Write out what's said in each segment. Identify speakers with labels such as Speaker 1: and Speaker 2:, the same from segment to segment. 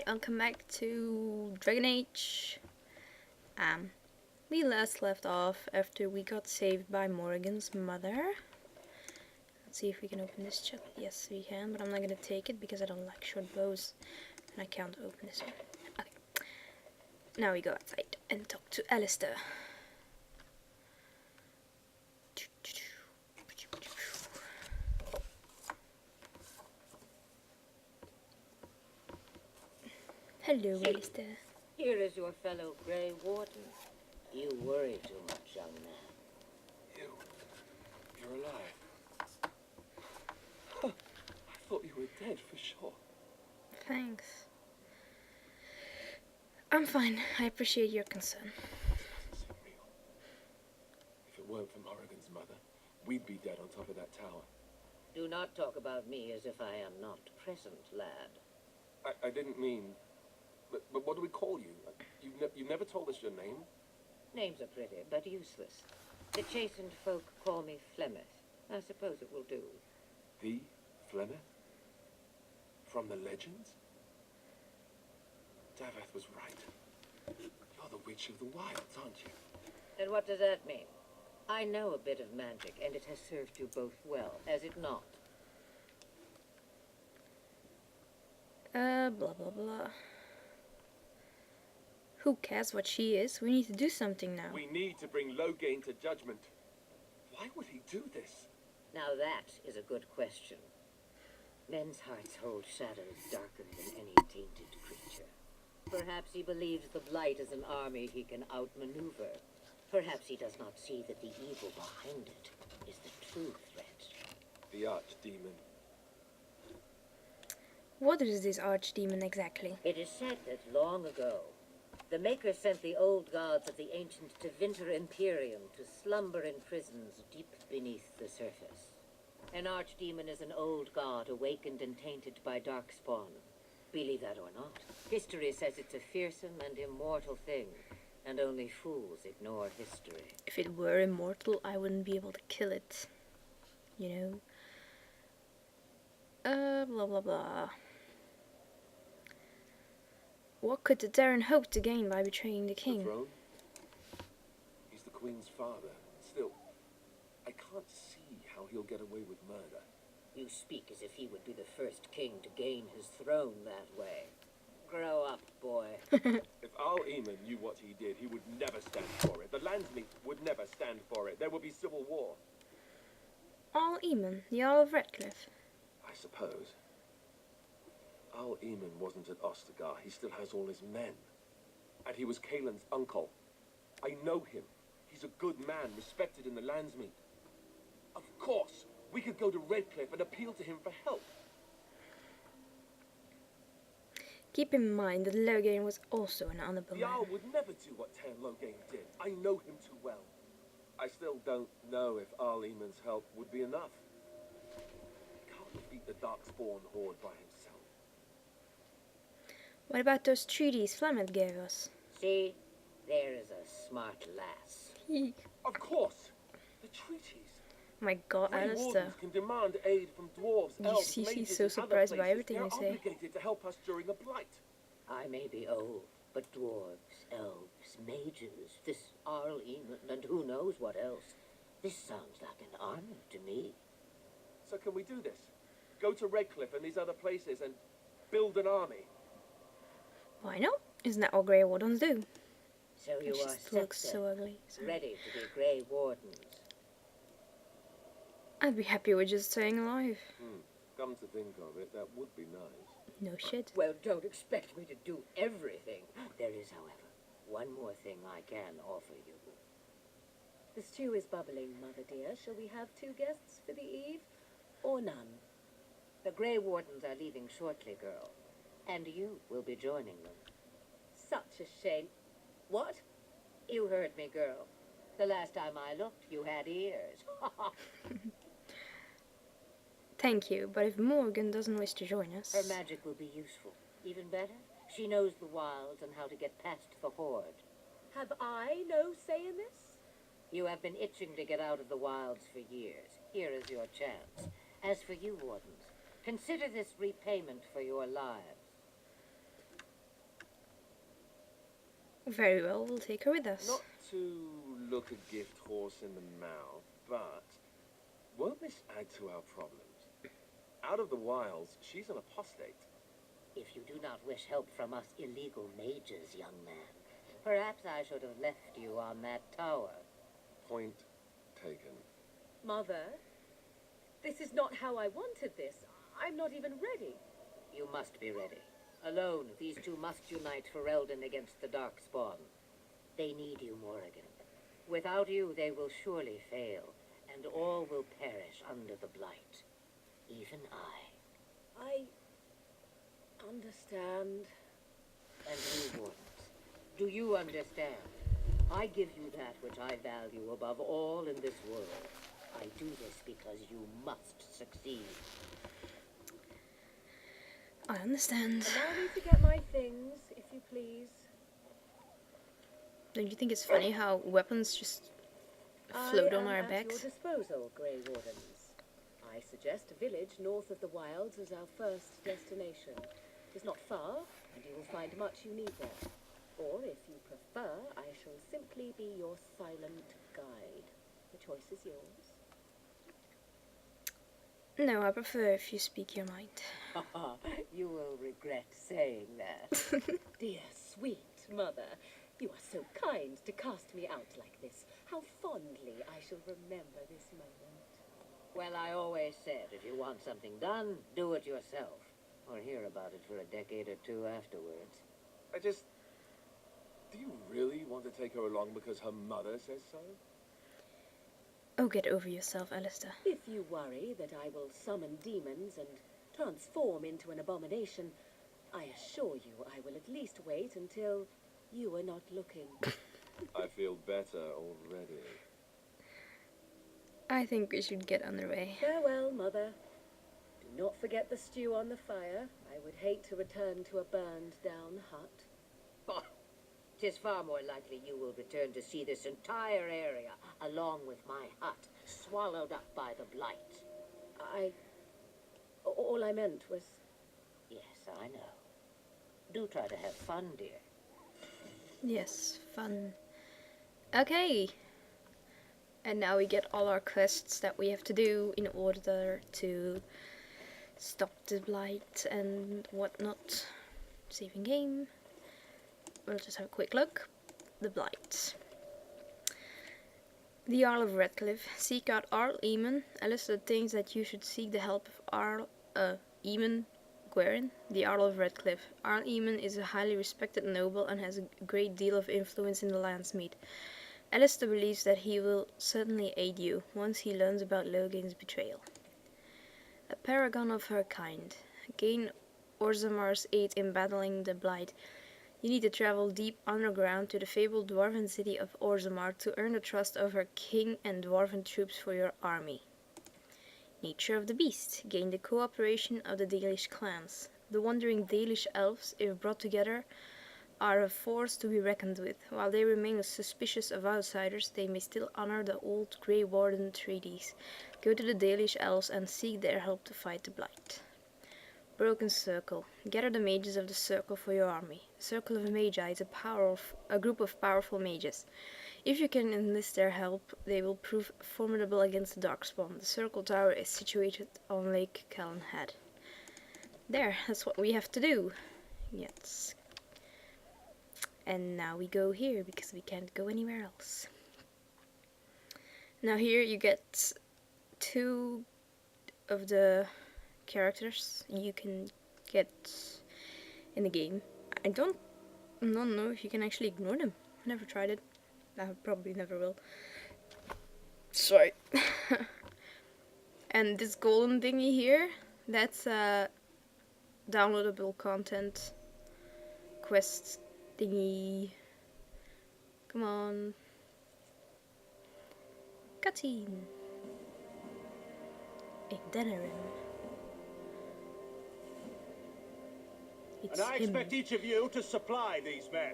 Speaker 1: welcome back to Dragon Age. We last left off after we got saved by Morrigan's mother. Let's see if we can open this chest. Yes, we can, but I'm not gonna take it because I don't like short bows, and I can't open this one. Okay. Now we go outside and talk to Alistair. Hello, Alistair.
Speaker 2: Here is your fellow Grey Warden. You worry too much, young man.
Speaker 3: You're alive. Huh. I thought you were dead for sure.
Speaker 1: Thanks. I'm fine. I appreciate your concern.
Speaker 3: This doesn't seem real. If it weren't for Morrigan's mother, we'd be dead on top of that tower.
Speaker 2: Do not talk about me as if I am not present, lad.
Speaker 3: I didn't mean... But what do we call you? You never told us your name?
Speaker 2: Names are pretty, but useless. The chastened folk call me Flemeth. I suppose it will do.
Speaker 3: The Flemeth? From the legends? Devout was right. You're the Witch of the Wilds, aren't you?
Speaker 2: And what does that mean? I know a bit of magic, and it has served you both well, has it not?
Speaker 1: Blah blah blah. Who cares what she is? We need to do something now.
Speaker 3: We need to bring Loghain to judgment. Why would he do this?
Speaker 2: Now that is a good question. Men's hearts hold shadows darker than any tainted creature. Perhaps he believes the Blight is an army he can outmaneuver. Perhaps he does not see that the evil behind it is the true threat.
Speaker 3: The Archdemon.
Speaker 1: What is this archdemon exactly?
Speaker 2: It is said that long ago, the Maker sent the old gods of the ancient Devout Imperium to slumber in prisons deep beneath the surface. An archdemon is an old god awakened and tainted by darkspawn. Believe that or not, history says it's a fearsome and immortal thing, and only fools ignore history.
Speaker 1: If it were immortal, I wouldn't be able to kill it. You know? Blah blah blah. What could the Terran hope to gain by betraying the king?
Speaker 3: The throne? He's the Queen's father. Still, I can't see how he'll get away with murder.
Speaker 2: You speak as if he would be the first king to gain his throne that way. Grow up, boy.
Speaker 3: If Al-Eamon knew what he did, he would never stand for it. The Landsmeet would never stand for it. There would be civil war.
Speaker 1: Al-Eamon, the Earl of Redcliffe.
Speaker 3: I suppose. Al-Eamon wasn't at Ostagar. He still has all his men. And he was Kaelin's uncle. I know him. He's a good man, respected in the Landsmeet. Of course, we could go to Redcliffe and appeal to him for help.
Speaker 1: Keep in mind that Loghain was also an honorable
Speaker 3: The
Speaker 1: man.
Speaker 3: Jarl would never do what Sten Loghain did. I know him too well. I still don't know if Al-Eamon's help would be enough. He can't defeat the Darkspawn horde by himself.
Speaker 1: What about those treaties Flemeth gave us?
Speaker 2: See, there is a smart lass.
Speaker 3: Of course, the treaties.
Speaker 1: My god,
Speaker 3: Grey
Speaker 1: Alistair.
Speaker 3: Wardens can demand aid from dwarves,
Speaker 1: You
Speaker 3: elves,
Speaker 1: see,
Speaker 3: mages,
Speaker 1: he's so
Speaker 3: and other
Speaker 1: surprised by
Speaker 3: places.
Speaker 1: everything I say.
Speaker 3: They're obligated to help us during a blight.
Speaker 2: I may be old, but dwarves, elves, mages, this Al-Eamon, and who knows what else. This sounds like an army to me.
Speaker 3: So can we do this? Go to Redcliffe and these other places and build an army?
Speaker 1: Why not? Isn't that what Grey Wardens do?
Speaker 2: So you
Speaker 1: It
Speaker 2: are
Speaker 1: just
Speaker 2: set
Speaker 1: looks
Speaker 2: then,
Speaker 1: so ugly. Sorry.
Speaker 2: ready to be Grey Wardens.
Speaker 1: I'd be happy with just staying alive.
Speaker 3: Come to think of it, that would be nice.
Speaker 1: No shit.
Speaker 2: Well, don't expect me to do everything. There is, however, one more thing I can offer you.
Speaker 4: The stew is bubbling, Mother dear. Shall we have 2 guests for the eve, or none?
Speaker 2: The Grey Wardens are leaving shortly, girl. And you will be joining them.
Speaker 4: Such a shame. What?
Speaker 2: You heard me, girl. The last time I looked, you had ears.
Speaker 1: Thank you, but if Morgan doesn't wish to join us...
Speaker 2: Her magic will be useful. Even better, she knows the wilds and how to get past the horde.
Speaker 4: Have I no say in this?
Speaker 2: You have been itching to get out of the wilds for years. Here is your chance. As for you, Wardens, consider this repayment for your lives.
Speaker 1: Very well, we'll take her with us.
Speaker 3: Not to look a gift horse in the mouth, but won't this add to our problems? Out of the wilds, she's an apostate.
Speaker 2: If you do not wish help from us illegal mages, young man, perhaps I should have left you on that tower.
Speaker 3: Point taken.
Speaker 4: Mother, this is not how I wanted this. I'm not even ready.
Speaker 2: You must be ready. Alone, these two must unite for Eldon against the Darkspawn. They need you, Morrigan. Without you, they will surely fail, and all will perish under the blight. Even I.
Speaker 4: Understand.
Speaker 2: And you wouldn't. Do you understand? I give you that which I value above all in this world. I do this because you must succeed.
Speaker 1: I understand.
Speaker 4: Allow me to get my things, if you please.
Speaker 1: Don't you think it's funny how weapons just float on our
Speaker 4: I am at
Speaker 1: backs?
Speaker 4: your disposal, Grey Wardens. I suggest a village north of the wilds as our first destination. It is not far, and you will find much you need there. Or, if you prefer, I shall simply be your silent guide. The choice is yours.
Speaker 1: No, I prefer if you speak your mind.
Speaker 2: You will regret saying that.
Speaker 4: Dear, sweet mother, you are so kind to cast me out like this. How fondly I shall remember this moment.
Speaker 2: Well, I always said, if you want something done, do it yourself. Or hear about it for a decade or two afterwards.
Speaker 3: Do you really want to take her along because her mother says so?
Speaker 1: Oh, get over yourself, Alistair.
Speaker 4: If you worry that I will summon demons and transform into an abomination, I assure you I will at least wait until you are not looking.
Speaker 3: I feel better already.
Speaker 1: I think we should get underway.
Speaker 4: Farewell, mother. Do not forget the stew on the fire. I would hate to return to a burned-down hut.
Speaker 2: 'Tis far more likely you will return to see this entire area, along with my hut, swallowed up by the blight.
Speaker 4: All I meant was...
Speaker 2: Yes, I know. Do try to have fun, dear.
Speaker 1: Yes, fun. Okay. And now we get all our quests that we have to do in order to stop the blight and whatnot. Saving game. We'll just have a quick look. The blight. The Arl of Redcliffe. Seek out Arl Eamon. Alistair thinks that you should seek the help of Arl Eamon Guerin, the Arl of Redcliffe. Arl Eamon is a highly respected noble and has a great deal of influence in the Landsmeet. Alistair believes that he will certainly aid you once he learns about Logan's betrayal. A paragon of her kind. Gain Orzamar's aid in battling the blight. You need to travel deep underground to the fabled dwarven city of Orzamar to earn the trust of her king and dwarven troops for your army. Nature of the beast. Gain the cooperation of the Dalish clans. The wandering Dalish elves, if brought together, are a force to be reckoned with. While they remain suspicious of outsiders, they may still honor the old Grey Warden treaties. Go to the Dalish elves and seek their help to fight the blight. Broken Circle. Gather the mages of the Circle for your army. The Circle of Magi is a group of powerful mages. If you can enlist their help, they will prove formidable against the Darkspawn. The Circle Tower is situated on Lake Callanhead. There, that's what we have to do. Yes. And now we go here, because we can't go anywhere else. Now here you get 2 of the characters you can get in the game. I don't know if you can actually ignore them. I never tried it. I probably never will. Sorry. And this golden thingy here, that's downloadable content quest thingy. Come on. Cutscene. In Denerim.
Speaker 5: And I expect each of you to supply these men.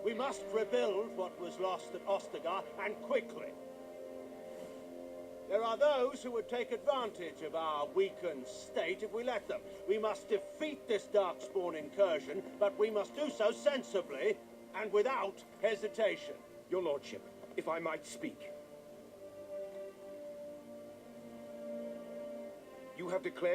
Speaker 5: We must rebuild what was lost at Ostagar, and quickly. There are those who would take advantage of our weakened state if we let them. We must defeat this Darkspawn incursion, but we must do so sensibly and without hesitation.
Speaker 3: Your lordship, if I might speak. You have declared